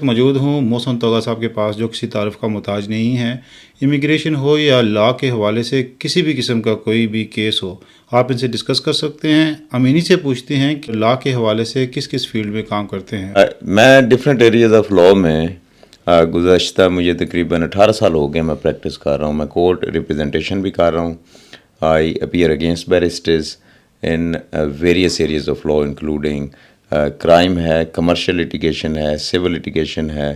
موجود ہوں محسن توغا صاحب کے پاس، جو کسی تعارف کا محتاج نہیں ہیں۔ امیگریشن ہو یا لا کے حوالے سے کسی بھی قسم کا کوئی بھی کیس ہو، آپ ان سے ڈسکس کر سکتے ہیں۔ ہم انہی سے پوچھتے ہیں کہ لا کے حوالے سے کس کس فیلڈ میں کام کرتے ہیں۔ میں ڈفرینٹ ایریاز آف لا میں گزشتہ مجھے تقریباً 18 سال ہو گئے میں پریکٹس کر رہا ہوں۔ میں کورٹ ریپرزنٹیشن بھی کر رہا ہوں۔ I appear against barristers in various areas of law including crime ہے، کمرشل لیٹیگیشن ہے، سول لیٹیگیشن ہے،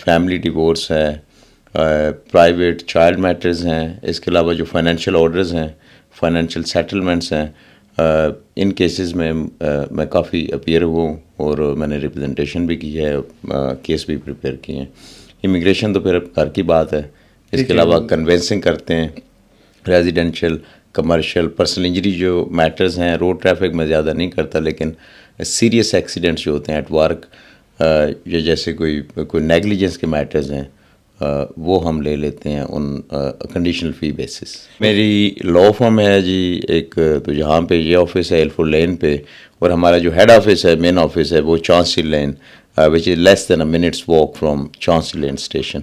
فیملی ڈیورس ہے، پرائیویٹ چائلڈ میٹرز ہیں۔ اس کے علاوہ جو فائنینشیل آرڈرز ہیں، فائنینشیل سیٹلمنٹس ہیں، ان کیسز میں میں کافی اپیئر ہوں اور میں نے ریپرزنٹیشن بھی کی ہے، کیس بھی پریپیئر کیے ہیں۔ امیگریشن تو پھر گھر کی بات ہے۔ اس کے علاوہ کنوینسنگ کرتے ہیں، ریزیڈینشیل، کمرشل، پرسنل انجری جو میٹرز ہیں، روڈ ٹریفک میں زیادہ نہیں کرتا، لیکن سیریس ایکسیڈنٹس جو ہوتے ہیں ایٹ ورک، یا جیسے کوئی نیگلیجنس کے میٹرز ہیں، وہ ہم لے لیتے ہیں ان کنڈیشنل فی بیسس۔ میری لا فرم ہے جی ایک تو جہاں پہ یہ آفس ہے ایلفور لین پہ، اور ہمارا جو ہیڈ آفس ہے، مین آفس ہے، وہ Chancery Lane which is less than a minutes walk from Chancery Lane station.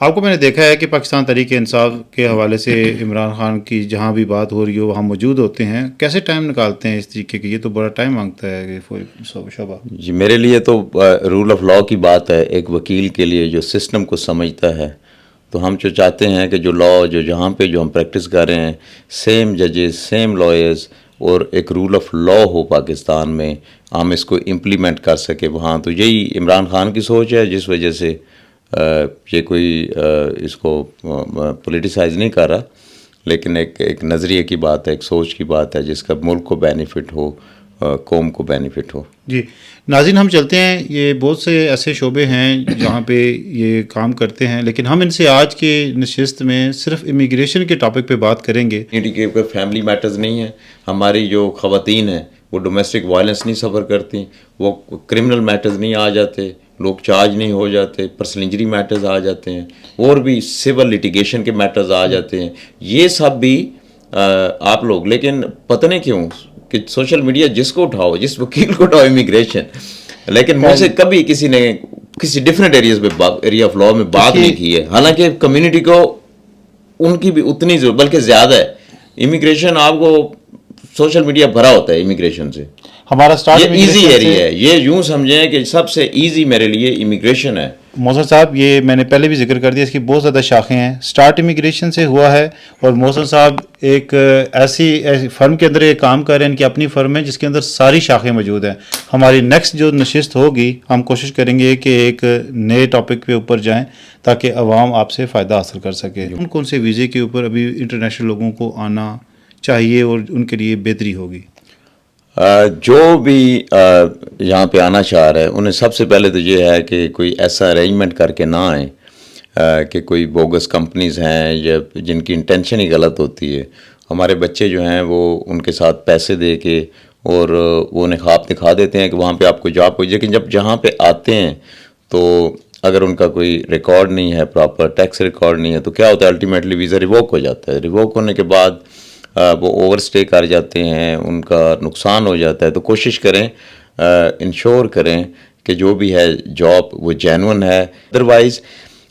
آپ کو میں نے دیکھا ہے کہ پاکستان تحریک انصاف کے حوالے سے عمران خان کی جہاں بھی بات ہو رہی ہو وہاں موجود ہوتے ہیں، کیسے ٹائم نکالتے ہیں اس طریقے کی؟ یہ تو بڑا ٹائم مانگتا ہے شعبہ۔ جی میرے لیے تو رول آف لا کی بات ہے، ایک وکیل کے لیے جو سسٹم کو سمجھتا ہے، تو ہم جو چاہتے ہیں کہ جو لا جو جہاں پہ جو ہم پریکٹس کر رہے ہیں، سیم ججز، سیم لائرز، اور ایک رول آف لا ہو پاکستان میں، ہم اس کو امپلیمنٹ کر سکے وہاں۔ تو یہی عمران خان کی سوچ ہے، جس وجہ سے یہ کوئی اس کو پولیٹیسائز نہیں کر رہا، لیکن ایک نظریے کی بات ہے، ایک سوچ کی بات ہے، جس کا ملک کو بینیفٹ ہو، قوم کو بینیفٹ ہو۔ جی ناظرین، ہم چلتے ہیں، یہ بہت سے ایسے شعبے ہیں جہاں پہ یہ کام کرتے ہیں، لیکن ہم ان سے آج کے نشست میں صرف امیگریشن کے ٹاپک پہ بات کریں گے۔ کوئی فیملی میٹرز نہیں ہیں، ہماری جو خواتین ہیں وہ ڈومیسٹک وائلنس نہیں سفر کرتی، وہ کرمنل میٹرز نہیں آ جاتے، لوگ چارج نہیں ہو جاتے، پرسنل انجری میٹرز آ جاتے ہیں، اور بھی سول لیٹیگیشن کے میٹرز آ جاتے ہیں۔ یہ سب بھی آپ لوگ، لیکن پتہ نہیں کیوں کہ سوشل میڈیا جس کو اٹھاؤ، جس وکیل کو اٹھاؤ امیگریشن، لیکن مجھ سے کبھی کسی نے کسی ڈفرینٹ ایریا آف لا میں بات نہیں کی ہے، حالانکہ کمیونٹی کو ان کی بھی اتنی ضرورت بلکہ زیادہ ہے۔ امیگریشن آپ کو سوشل میڈیا بھرا ہوتا ہے امیگریشن سے۔ ہمارا اسٹارٹ یہ ایزی ایریا ہے، یہ یوں سمجھیں کہ سب سے ایزی میرے لیے امیگریشن ہے۔ محسن صاحب، یہ میں نے پہلے بھی ذکر کر دیا، اس کی بہت زیادہ شاخیں ہیں۔ سٹارٹ امیگریشن سے ہوا ہے، اور محسن صاحب ایک ایسی فرم کے اندر ایک کام کر رہے ہیں، ان کی اپنی فرم ہے جس کے اندر ساری شاخیں موجود ہیں۔ ہماری نیکسٹ جو نشست ہوگی، ہم کوشش کریں گے کہ ایک نئے ٹاپک پہ اوپر جائیں تاکہ عوام آپ سے فائدہ حاصل کر سکے۔ کون سے ویزے کے اوپر ابھی انٹرنیشنل لوگوں کو آنا چاہیے اور ان کے لیے بہتری ہوگی؟ جو بھی یہاں پہ آنا چاہ رہے ہیں، انہیں سب سے پہلے تو یہ ہے کہ کوئی ایسا ارینجمنٹ کر کے نہ آئیں کہ کوئی بوگس کمپنیز ہیں یا جن کی انٹینشن ہی غلط ہوتی ہے۔ ہمارے بچے جو ہیں وہ ان کے ساتھ پیسے دے کے اور وہ انہیں خواب دکھا دیتے ہیں کہ وہاں پہ آپ کو جاب ہوئی، لیکن جب جہاں پہ آتے ہیں تو اگر ان کا کوئی ریکارڈ نہیں ہے، پراپر ٹیکس ریکارڈ نہیں ہے، تو کیا ہوتا ہے الٹیمیٹلی ویزا ریووک ہو جاتا ہے۔ ریووک ہونے کے بعد وہ اوور اسٹے کر جاتے ہیں، ان کا نقصان ہو جاتا ہے۔ تو کوشش کریں، انشور کریں کہ جو بھی ہے جاب وہ جینون ہے۔ Otherwise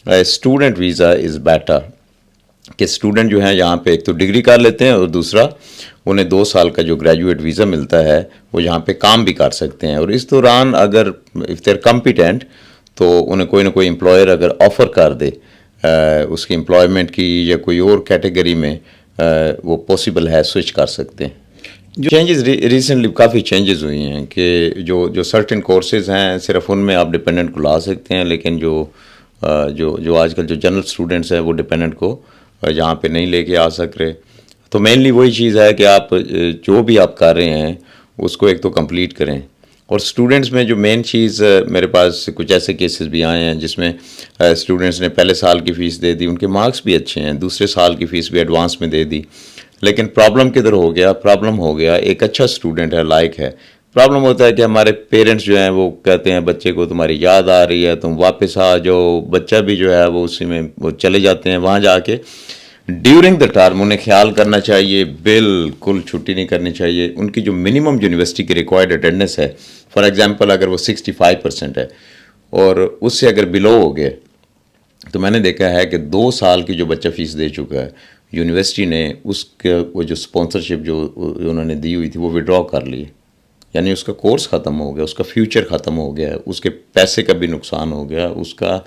student visa is better, کہ اسٹوڈنٹ جو ہیں یہاں پہ ایک تو ڈگری کر لیتے ہیں، اور دوسرا انہیں 2 سال کا جو گریجویٹ ویزا ملتا ہے وہ یہاں پہ کام بھی کر سکتے ہیں، اور اس دوران اگر اف دے آر کمپیٹنٹ تو انہیں کوئی نہ کوئی امپلائر اگر آفر کر دے اس کی امپلائمنٹ کی یا کوئی اور کیٹیگری میں، وہ پاسبل ہے، سوئچ کر سکتے ہیں۔ چینجز ریسنٹلی کافی چینجز ہوئی ہیں کہ جو سرٹن کورسز ہیں صرف ان میں آپ ڈپینڈنٹ کو لا سکتے ہیں، لیکن جو آج کل جو جنرل اسٹوڈنٹس ہیں وہ ڈپینڈنٹ کو یہاں پہ نہیں لے کے آ سک رہے۔ تو مینلی وہی چیز ہے کہ آپ جو بھی آپ کر رہے ہیں اس کو ایک تو کمپلیٹ کریں۔ اور اسٹوڈنٹس میں جو مین چیز، میرے پاس کچھ ایسے کیسز بھی آئے ہیں جس میں اسٹوڈنٹس نے پہلے سال کی فیس دے دی، ان کے مارکس بھی اچھے ہیں، دوسرے سال کی فیس بھی ایڈوانس میں دے دی، لیکن پرابلم کدھر ہو گیا؟ پرابلم ہو گیا ایک اچھا اسٹوڈنٹ ہے، لائق ہے، پرابلم ہوتا ہے کہ ہمارے پیرنٹس جو ہیں وہ کہتے ہیں بچے کو تمہاری یاد آ رہی ہے، تم واپس آ جاؤ، بچہ بھی جو ہے وہ اسی میں وہ چلے جاتے ہیں۔ وہاں جا کے ڈیورنگ دا ٹرم انہیں خیال کرنا چاہیے، بالکل چھٹی نہیں کرنی چاہیے۔ ان کی جو منیمم یونیورسٹی کی ریکوائرڈ اٹینڈنس ہے، فار ایگزامپل اگر وہ 65% ہے، اور اس سے اگر بلو ہو گئے تو میں نے دیکھا ہے کہ 2 سال کی جو بچہ فیس دے چکا ہے یونیورسٹی نے اس کے وہ جو اسپانسرشپ جو انہوں نے دی ہوئی تھی وہ وڈرا کر لی، یعنی اس کا کورس ختم ہو گیا، اس کا فیوچر ختم ہو گیا، اس کے پیسے کا بھی نقصان ہو گیا، اس کا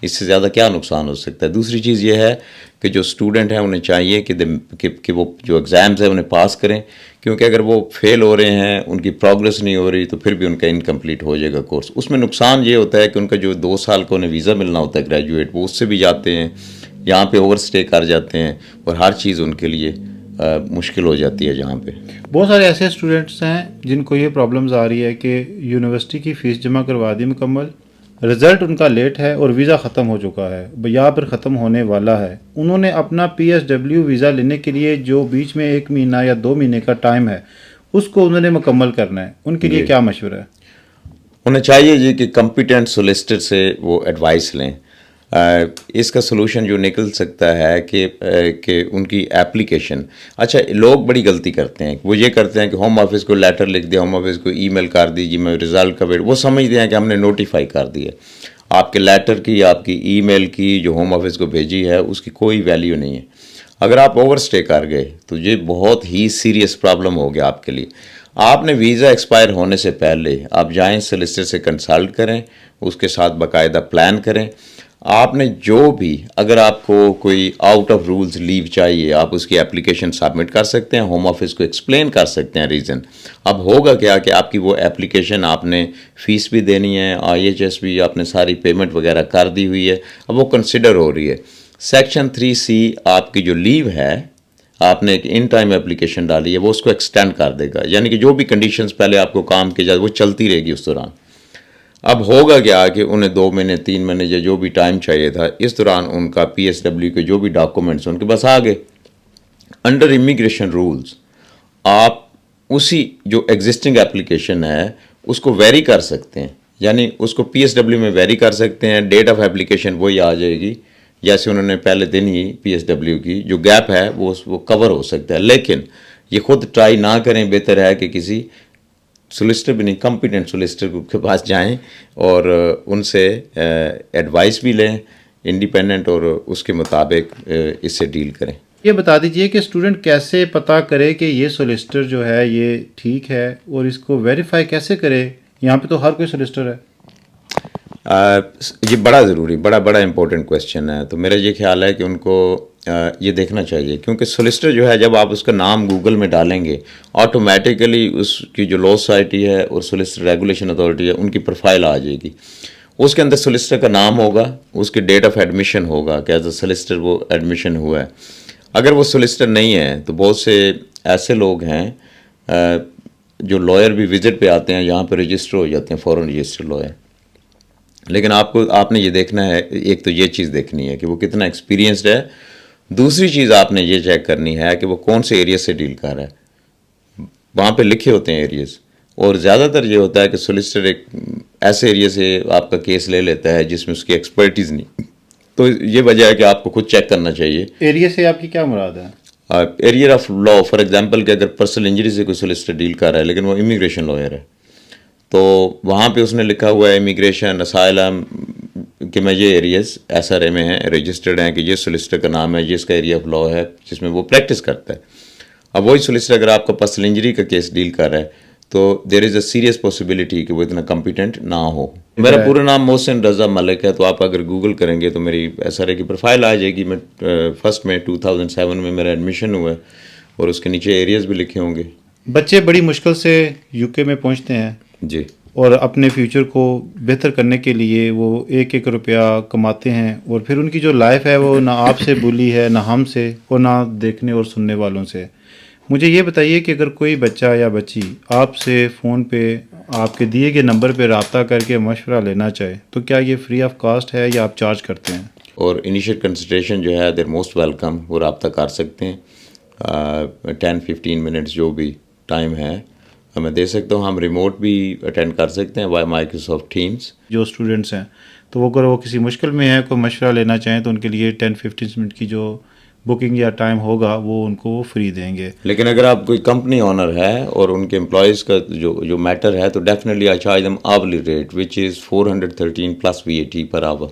اس سے زیادہ کیا نقصان ہو سکتا ہے۔ دوسری چیز یہ ہے کہ جو اسٹوڈنٹ ہیں انہیں چاہیے کہ وہ جو ایگزامز ہیں انہیں پاس کریں، کیونکہ اگر وہ فیل ہو رہے ہیں، ان کی پروگرس نہیں ہو رہی، تو پھر بھی ان کا انکمپلیٹ ہو جائے گا کورس۔ اس میں نقصان یہ ہوتا ہے کہ ان کا جو 2 سال کا انہیں ویزا ملنا ہوتا ہے گریجویٹ، وہ اس سے بھی جاتے ہیں، یہاں پہ اوور اسٹے کر جاتے ہیں، اور ہر چیز ان کے لیے مشکل ہو جاتی ہے جہاں پہ۔ بہت سارے ایسے اسٹوڈنٹس ہیں جن کو یہ پرابلمز آ رہی ہے کہ یونیورسٹی کی فیس جمع کروا دی مکمل، رزلٹ ان کا لیٹ ہے اور ویزا ختم ہو چکا ہے یا پھر ختم ہونے والا ہے، انہوں نے اپنا PSW ویزا لینے کے لیے جو بیچ میں 1 مہینہ یا 2 مہینے کا ٹائم ہے اس کو انہوں نے مکمل کرنا ہے، ان کے لیے کیا مشورہ ہے؟ انہیں چاہیے جی کہ کمپیٹنٹ سولیسٹر سے وہ ایڈوائس لیں۔ اس کا سلوشن جو نکل سکتا ہے کہ ان کی ایپلیکیشن، اچھا لوگ بڑی غلطی کرتے ہیں، وہ یہ کرتے ہیں کہ ہوم آفس کو لیٹر لکھ دیا، ہوم آفس کو ای میل کر دی جی میں رزلٹ کا ویٹ، وہ سمجھتے ہیں کہ ہم نے نوٹیفائی کر دیا۔ آپ کے لیٹر کی، آپ کی ای میل کی جو ہوم آفس کو بھیجی ہے اس کی کوئی ویلیو نہیں ہے۔ اگر آپ اوور اسٹے کر گئے تو یہ بہت ہی سیریس پرابلم ہو گیا آپ کے لیے۔ آپ نے ویزا ایکسپائر ہونے سے پہلے آپ جائیں سولیسٹر سے کنسلٹ کریں، اس کے ساتھ باقاعدہ پلان کریں۔ آپ نے جو بھی، اگر آپ کو کوئی آؤٹ آف رولز لیو چاہیے، آپ اس کی اپلیکیشن سبمٹ کر سکتے ہیں، ہوم آفس کو ایکسپلین کر سکتے ہیں ریزن۔ اب ہوگا کیا کہ آپ کی وہ اپلیکیشن، آپ نے فیس بھی دینی ہے، IHS بھی آپ نے ساری پیمنٹ وغیرہ کر دی ہوئی ہے، اب وہ کنسیڈر ہو رہی ہے۔ سیکشن 3C آپ کی جو لیو ہے، آپ نے ایک ان ٹائم اپلیکیشن ڈالی ہے، وہ اس کو ایکسٹینڈ کر دے گا، یعنی کہ جو بھی کنڈیشنز پہلے آپ کو کام کی جائے وہ چلتی رہے گی اس دوران۔ اب ہوگا کیا کہ انہیں 2 مہینے 3 مہینے یا جو بھی ٹائم چاہیے تھا، اس دوران ان کا PSW کے جو بھی ڈاکومنٹس ان کے پاس آ گئے۔ انڈر امیگریشن رولز آپ اسی جو ایگزسٹنگ اپلیکیشن ہے اس کو ویری کر سکتے ہیں، یعنی اس کو PSW میں ویری کر سکتے ہیں، ڈیٹ آف اپلیکیشن وہی آ جائے گی جیسے انہوں نے پہلے دن ہی PSW کی جو گیپ ہے وہ کور ہو سکتا ہے۔ لیکن یہ خود ٹرائی نہ کریں، بہتر ہے کہ کسی سولیسٹر بھی نہیں، کمپیٹنٹ سولیسٹر کے پاس جائیں اور ان سے ایڈوائس بھی لیں انڈیپینڈنٹ، اور اس کے مطابق اس سے ڈیل کریں۔ یہ بتا دیجئے کہ اسٹوڈنٹ کیسے پتہ کرے کہ یہ سولیسٹر جو ہے یہ ٹھیک ہے، اور اس کو ویریفائی کیسے کرے؟ یہاں پہ تو ہر کوئی سولیسٹر ہے۔ یہ بڑا ضروری، بڑا امپورٹنٹ کویسچن ہے۔ تو میرا یہ خیال ہے کہ ان کو یہ دیکھنا چاہیے، کیونکہ سولیسٹر جو ہے جب آپ اس کا نام گوگل میں ڈالیں گے آٹومیٹیکلی اس کی جو لا سوسائٹی ہے اور سولیسٹر ریگولیشن اتھارٹی ہے ان کی پروفائل آ جائے گی، اس کے اندر سولیسٹر کا نام ہوگا، اس کے ڈیٹ آف ایڈمیشن ہوگا کہ ایز اے سولیسٹر وہ ایڈمیشن ہوا ہے۔ اگر وہ سولیسٹر نہیں ہے تو بہت سے ایسے لوگ ہیں جو لائر بھی وزٹ پہ آتے ہیں، یہاں پہ رجسٹر ہو جاتے ہیں، فورن رجسٹر لائر۔ لیکن آپ نے یہ دیکھنا ہے، ایک تو یہ چیز دیکھنی ہے کہ وہ کتنا ایکسپیرینسڈ ہے، دوسری چیز آپ نے یہ چیک کرنی ہے کہ وہ کون سے ایریا سے ڈیل کر رہا ہے۔ وہاں پہ لکھے ہوتے ہیں ایریاز، اور زیادہ تر یہ ہوتا ہے کہ سولیسٹر ایک ایسے ایریا سے آپ کا کیس لے لیتا ہے جس میں اس کی ایکسپرٹیز نہیں، تو یہ وجہ ہے کہ آپ کو خود چیک کرنا چاہیے۔ ایریا سے آپ کی کیا مراد ہے؟ Area of law, for example کہ اگر پرسنل انجری سے کوئی سولیسٹر ڈیل کر رہا ہے لیکن وہ امیگریشن لائر ہے، تو وہاں پہ اس نے لکھا ہوا ہے امیگریشن، اسائلم، کہ میں یہ ایریاز SRA میں ہیں، رجسٹرڈ ہیں، کہ یہ سولیسٹر کا نام ہے، یہ اس کا ایریا آف لا ہے جس میں وہ پریکٹس کرتا ہے۔ اب وہی سولیسٹر اگر آپ کا پرسنل انجری کا کیس ڈیل کر رہا ہے تو دیر از اے سیریس پاسبلٹی کہ وہ اتنا کمپیٹنٹ نہ ہو۔ میرا پورا نام محسن رضا ملک ہے، تو آپ اگر گوگل کریں گے تو میری SRA کی پروفائل آ جائے گی۔ میں فرسٹ میں 2007 میں میرا ایڈمیشن ہوا ہے، اور اس کے نیچے ایریاز بھی لکھے ہوں گے۔ بچے بڑی مشکل سے UK میں پہنچتے ہیں جی، اور اپنے فیوچر کو بہتر کرنے کے لیے وہ 1 روپیہ کماتے ہیں، اور پھر ان کی جو لائف ہے وہ نہ آپ سے بولی ہے، نہ ہم سے، اور نہ دیکھنے اور سننے والوں سے۔ مجھے یہ بتائیے کہ اگر کوئی بچہ یا بچی آپ سے فون پہ آپ کے دیے گئے نمبر پہ رابطہ کر کے مشورہ لینا چاہے تو کیا یہ فری آف کاسٹ ہے یا آپ چارج کرتے ہیں؟ اور انیشیل کنسلٹیشن جو ہے دیر موسٹ ویلکم، وہ رابطہ کر سکتے ہیں۔ 10-15 منٹس جو بھی ٹائم ہے میں دے سکتا ہوں۔ ہم ریموٹ بھی اٹینڈ کر سکتے ہیں بائی مائیکروسافٹ ٹیمز۔ جو اسٹوڈنٹس ہیں تو وہ اگر وہ کسی مشکل میں ہے، کوئی مشورہ لینا چاہیں تو ان کے لیے 10-15 منٹ کی جو بکنگ یا ٹائم ہوگا وہ ان کو فری دیں گے. لیکن اگر آپ کوئی کمپنی آنر ہے اور ان کے امپلائیز کا جو میٹر ہے تو definitely I charge them hourly rate which is 413 plus VAT پر آور.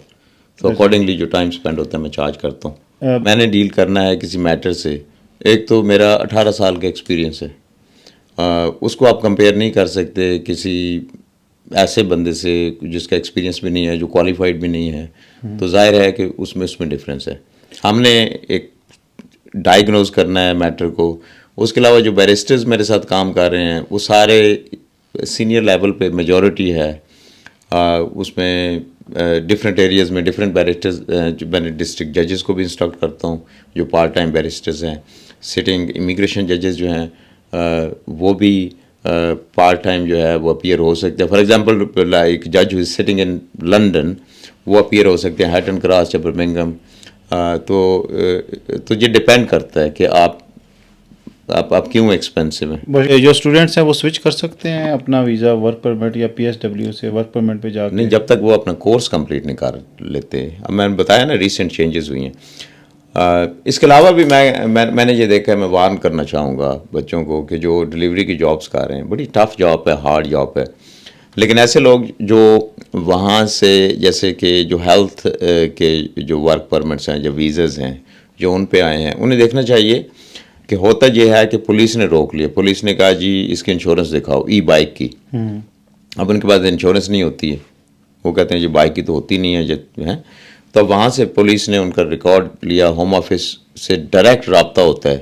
تو اکارڈنگلی جو ٹائم اسپینڈ ہوتا ہے میں چارج کرتا ہوں. میں نے ڈیل کرنا ہے کسی میٹر سے، ایک تو میرا 18 سال کا ایکسپیرینس ہے، اس کو آپ کمپیئر نہیں کر سکتے کسی ایسے بندے سے جس کا ایکسپیرینس بھی نہیں ہے، جو کوالیفائڈ بھی نہیں ہے. تو ظاہر ہے کہ اس میں ڈفرینس ہے. ہم نے ایک ڈائگنوز کرنا ہے میٹر کو. اس کے علاوہ جو بیرسٹرز میرے ساتھ کام کر رہے ہیں وہ سارے سینئر لیول پہ میجورٹی ہے. اس میں ڈفرینٹ ایریاز میں ڈفرینٹ بیرسٹرز، میں نے ڈسٹرکٹ ججز کو بھی انسٹرکٹ کرتا ہوں جو پارٹ ٹائم بیرسٹرز ہیں. سٹنگ امیگریشن ججز جو ہیں وہ بھی پارٹ ٹائم جو ہے وہ اپیئر ہو سکتے ہیں. فار ایگزامپل لائک جج ہو از سٹنگ ان لنڈن، وہ اپیئر ہو سکتے ہیں ہیٹن کراس یا برمنگھم. تو یہ ڈپینڈ کرتا ہے کہ آپ کیوں ایکسپینسو ہیں. جو اسٹوڈنٹس ہیں وہ سوئچ کر سکتے ہیں اپنا ویزا ورک پرمٹ یا PSW سے ورک پرمٹ پہ جا کے؟ نہیں، جب تک وہ اپنا کورس کمپلیٹ نہیں کر لیتے. اب میں نے بتایا نا ریسنٹ چینجز ہوئی ہیں. اس کے علاوہ بھی میں نے یہ دیکھا ہے، میں وارن کرنا چاہوں گا بچوں کو کہ جو ڈلیوری کی جابس کر رہے ہیں، بڑی ٹف جاب ہے، ہارڈ جاب ہے. لیکن ایسے لوگ جو وہاں سے جیسے کہ جو ہیلتھ کے جو ورک پرمٹس ہیں، جو ویزز ہیں، جو ان پہ آئے ہیں، انہیں دیکھنا چاہیے کہ ہوتا یہ ہے کہ پولیس نے روک لیا. پولیس نے کہا جی اس کی انشورنس دکھاؤ، بائک کی. اب ان کے پاس انشورنس نہیں ہوتی ہے، وہ کہتے ہیں جی بائک کی تو ہوتی نہیں ہے. تو وہاں سے پولیس نے ان کا ریکارڈ لیا، ہوم آفس سے ڈائریکٹ رابطہ ہوتا ہے،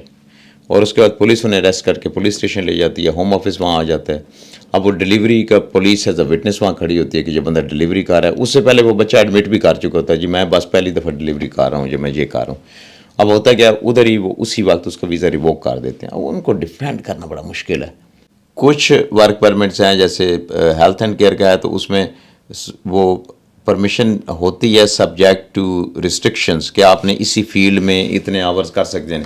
اور اس کے بعد پولیس انہیں اریسٹ کر کے پولیس اسٹیشن لے جاتی ہے، ہوم آفس وہاں آ جاتا ہے. اب وہ ڈلیوری کا پولیس ایز اے وٹنس وہاں کھڑی ہوتی ہے کہ جو بندہ ڈلیوری کر رہا ہے، اس سے پہلے وہ بچہ ایڈمٹ بھی کر چکا ہوتا ہے جی میں بس پہلی دفعہ ڈلیوری کر رہا ہوں، جو میں یہ کر رہا ہوں. اب ہوتا ہے کہ ادھر ہی وہ اسی وقت اس کا ویزا ریووک کر دیتے ہیں. اب ان کو ڈیفینڈ کرنا بڑا مشکل ہے. کچھ ورک پرمٹس ہیں جیسے ہیلتھ اینڈ کیئر کا ہے، تو اس میں وہ پرمیشن ہوتی ہے سبجیکٹ ٹو ریسٹرکشنز کہ آپ نے اسی فیلڈ میں اتنے آورز کر سکتے ہیں.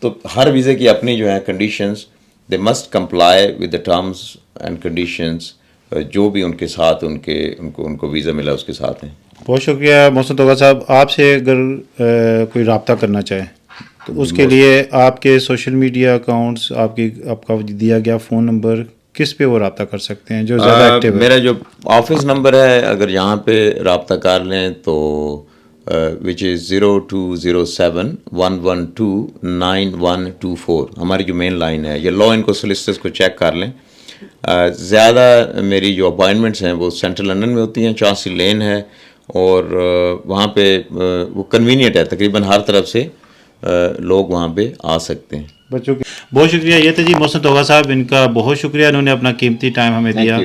تو ہر ویزے کی اپنی جو ہے conditions, they must comply with the terms and conditions جو بھی ان کے ساتھ ان کو ویزا ملا اس کے ساتھ ہیں. بہت شکریہ محسن توغا صاحب. آپ سے اگر کوئی رابطہ کرنا چاہے تو اس کے لیے آپ کے سوشل میڈیا اکاؤنٹس، آپ کا دیا گیا فون نمبر، کس پہ وہ رابطہ کر سکتے ہیں جو زیادہ ایکٹیو ہے؟ میرا جو آفس نمبر ہے اگر یہاں پہ رابطہ کر لیں تو وچ از 0207 112 9124 ہماری جو مین لائن ہے. یہ لا ان کو سولسٹرز کو چیک کر لیں. زیادہ میری جو اپائنٹمنٹس ہیں وہ سینٹرل لنڈن میں ہوتی ہیں، چانسی لین ہے، اور وہاں پہ وہ کنوینئنٹ ہے، تقریباً ہر طرف سے لوگ وہاں پہ آ سکتے ہیں. بچوں کی بہت شکریہ. یہ تھے جی محسن توغا صاحب، ان کا بہت شکریہ، انہوں نے اپنا قیمتی ٹائم ہمیں دیا.